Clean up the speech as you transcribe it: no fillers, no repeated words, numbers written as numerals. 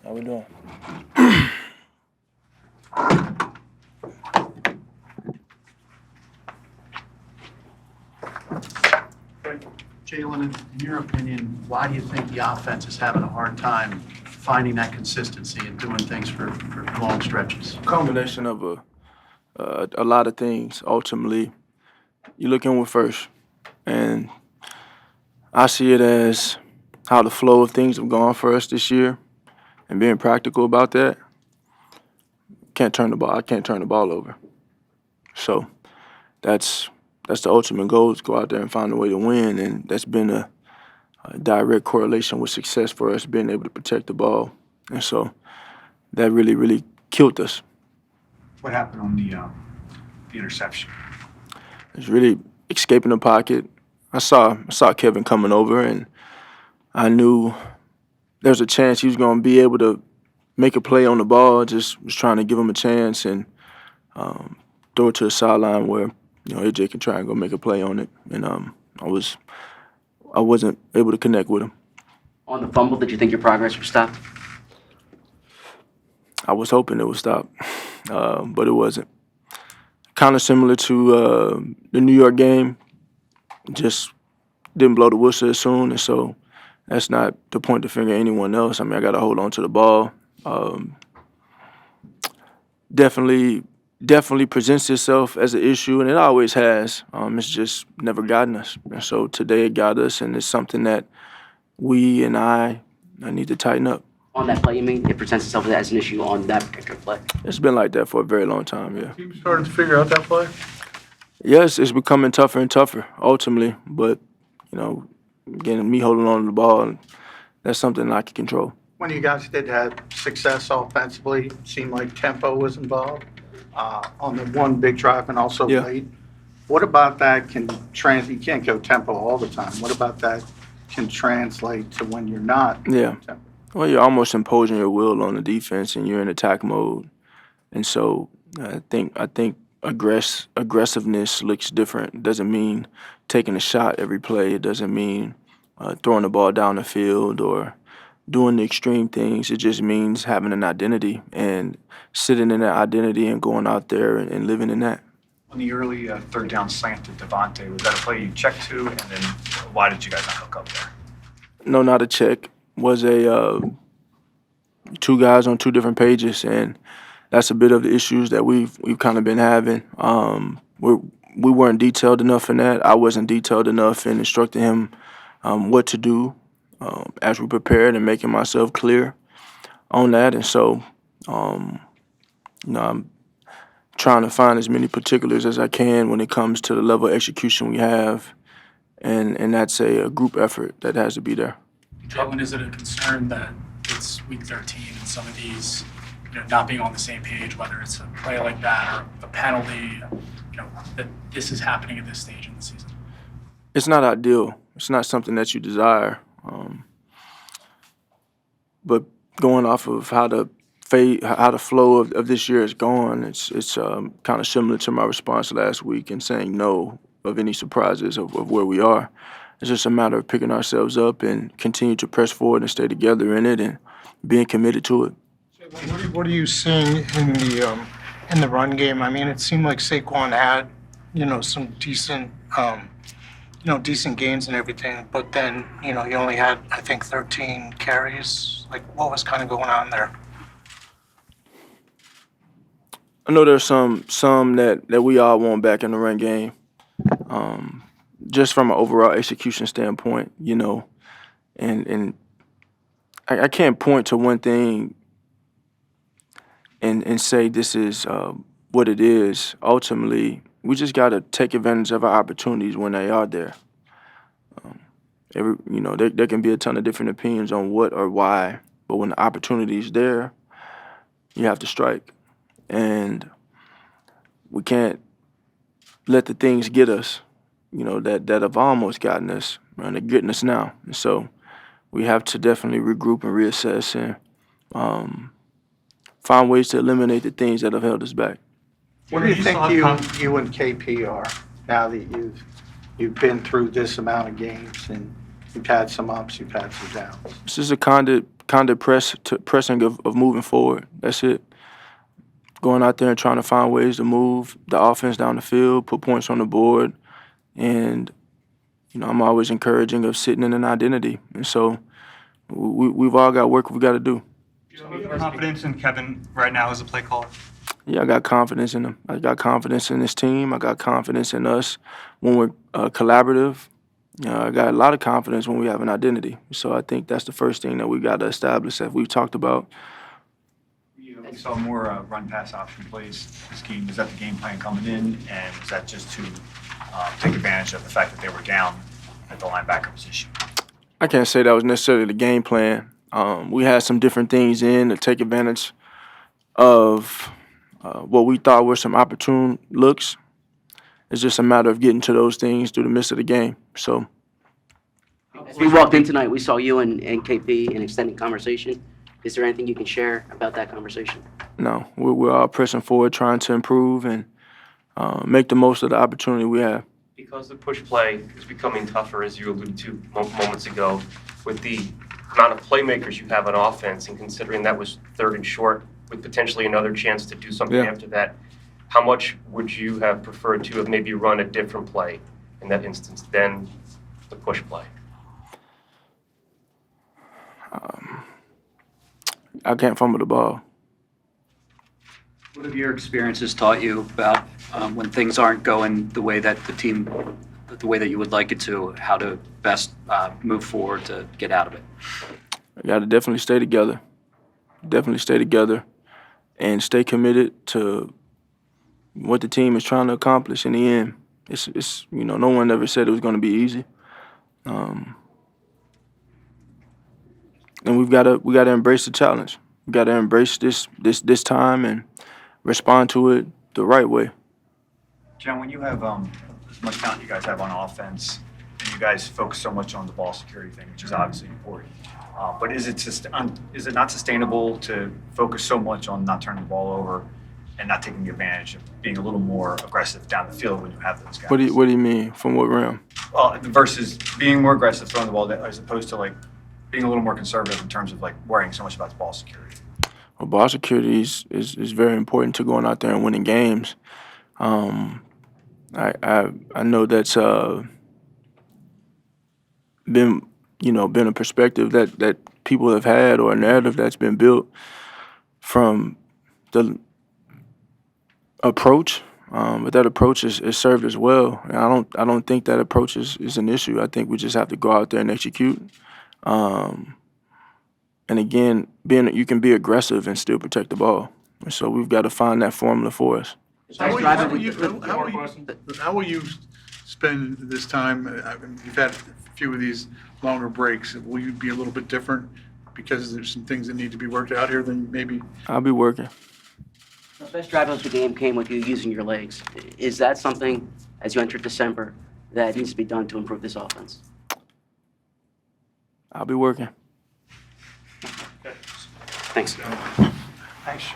How we doing? Jalen, in your opinion, why do you think the offense is having a hard time finding that consistency and doing things for long stretches? Combination of a lot of things. Ultimately, you look inward first, and I see it as how the flow of things have gone for us this year, and being practical about that. Can't turn the ball. I can't turn the ball over. So that's the ultimate goal: is go out there and find a way to win, and that's been a direct correlation with success for us being able to protect the ball, and so that really killed us. What happened on the interception? It's really escaping the pocket. I saw Kevin coming over, and I knew there's a chance he was going to be able to make a play on the ball. Just was trying to give him a chance and throw it to the sideline where AJ can try and go make a play on it. And I wasn't able to connect with him. On the fumble, did you think your progress was stopped? I was hoping it would stop, but it wasn't. Kind of similar to the New York game, just didn't blow the whistle as soon, and so that's not to point the finger at anyone else. I mean, I got to hold on to the ball. Definitely presents itself as an issue, and it always has. It's just never gotten us, and so today it got us, and it's something that we and I need to tighten up. On that play, you mean? It presents itself as an issue on that particular play? It's been like that for a very long time, yeah. You started to figure out that play? Yes, it's becoming tougher and tougher, ultimately. But, again, me holding on to the ball, that's something I can control. When you guys did have success offensively, it seemed like tempo was involved on the one big drive and also Yeah. late. What about that can translate? You can't go tempo all the time. What about that can translate to when you're not Yeah. tempo? Well, you're almost imposing your will on the defense, and you're in attack mode. And so I think aggressiveness looks different. It doesn't mean taking a shot every play. It doesn't mean throwing the ball down the field or doing the extreme things. It just means having an identity and sitting in that identity and going out there and living in that. On the early third down slant to Devontae, was that a play you checked to, and then why did you guys not hook up there? No, not a check. Was a two guys on two different pages, and that's a bit of the issues that we've kind of been having. We weren't detailed enough in that. I wasn't detailed enough in instructing him what to do as we prepared and making myself clear on that. And so, I'm trying to find as many particulars as I can when it comes to the level of execution we have, and that's a group effort that has to be there. Jalen, is it a concern that it's week 13 and some of these, not being on the same page, whether it's a play like that or a penalty, that this is happening at this stage in the season? It's not ideal. It's not something that you desire. But going off of how the flow of this year is gone, it's kind of similar to my response last week and saying no of any surprises of where we are. It's just a matter of picking ourselves up and continue to press forward and stay together in it and being committed to it. What are you seeing in the run game? I mean, it seemed like Saquon had, some decent, decent gains and everything, but then, he only had, I think, 13 carries. Like, what was kind of going on there? I know there's some that we all want back in the run game. Just from an overall execution standpoint, and I can't point to one thing and say this is what it is. Ultimately, we just got to take advantage of our opportunities when they are there. There can be a ton of different opinions on what or why, but when the opportunity is there, you have to strike. And we can't let the things get us, that have almost gotten us, and they're getting us now. And so we have to definitely regroup and reassess and find ways to eliminate the things that have held us back. What do you think you and KP are now that you've been through this amount of games and you've had some ups, you've had some downs? This is a conduit pressing of moving forward. That's it. Going out there and trying to find ways to move the offense down the field, put points on the board, and I'm always encouraging of sitting in an identity. And so we've all got work we got to do. Do you have confidence in Kevin right now as a play caller? Yeah, I got confidence in him. I got confidence in this team. I got confidence in us when we're collaborative. I got a lot of confidence when we have an identity. So I think that's the first thing that we got to establish that we've talked about. We saw more run-pass option plays this game. Was that the game plan coming in, and was that just to take advantage of the fact that they were down at the linebacker position? I can't say that was necessarily the game plan. We had some different things in to take advantage of what we thought were some opportune looks. It's just a matter of getting to those things through the midst of the game. So, As we walked in tonight, we saw you and KP in extended conversation. Is there anything you can share about that conversation? no, we're all pressing forward, trying to improve and make the most of the opportunity we have. Because the push play is becoming tougher, as you alluded to moments ago, with the amount of playmakers you have on offense, and considering that was 3rd and short, with potentially another chance to do something Yeah. after that, how much would you have preferred to have maybe run a different play in that instance than the push play? I can't fumble the ball. What have your experiences taught you about when things aren't going the way that the way that you would like it to, how to best move forward to get out of it? I got to definitely stay together. Definitely stay together and stay committed to what the team is trying to accomplish in the end. It's no one ever said it was going to be easy. And we got to embrace the challenge. We got to embrace this time and respond to it the right way. John, when you have as much talent you guys have on offense, and you guys focus so much on the ball security thing, which is obviously important, but is it not sustainable to focus so much on not turning the ball over and not taking advantage of being a little more aggressive down the field when you have those guys? What do you mean? From what realm? Well, versus being more aggressive throwing the ball as opposed to like being a little more conservative in terms of like worrying so much about the ball security. Well, ball security is very important to going out there and winning games. I know that's been a perspective that people have had, or a narrative that's been built from the approach, but that approach is served as well. And I don't think that approach is an issue. I think we just have to go out there and execute. And again, you can be aggressive and still protect the ball. And so we've got to find that formula for us. How will you spend this time? I mean, you've had a few of these longer breaks. Will you be a little bit different because there's some things that need to be worked out here than maybe? I'll be working. The best drive of the game came with you using your legs. Is that something, as you enter December, that needs to be done to improve this offense? I'll be working. Thanks. Thanks, Chip.